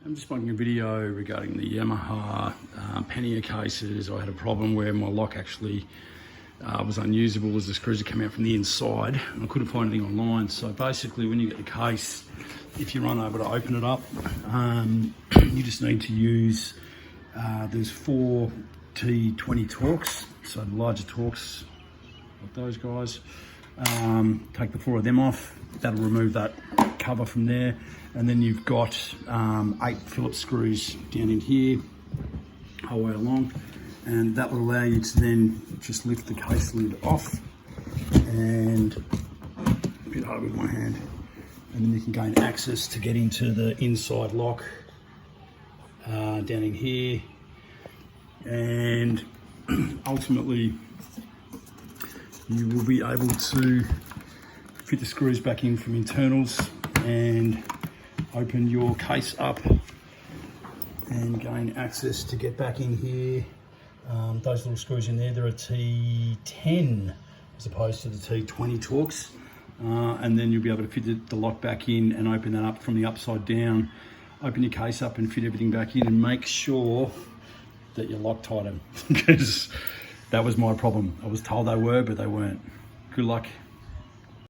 I'm just making a video regarding the Yamaha pannier cases. I had a problem where my lock actually was unusable as the screws had come out from the inside, and I couldn't find anything online. So basically, when you get the case, if you're unable to open it up, you just need to use, there's 4 T20 Torx, so the larger Torx, like those guys. Take the 4 of them off, that'll remove that cover from there. And then you've got 8 Phillips screws down in here, whole way along. And that will allow you to then just lift the case lid off, and a bit hard with my hand. And then you can gain access to get into the inside lock down in here. And ultimately, you will be able to fit the screws back in from internals and open your case up and gain access to get back in here. Those little screws in there, they're a T10 as opposed to the T20 Torx. And then you'll be able to fit the lock back in and open that up from the upside down. Open your case up and fit everything back in, and make sure that you're Loctite them, because that was my problem. I was told they were, but they weren't. Good luck.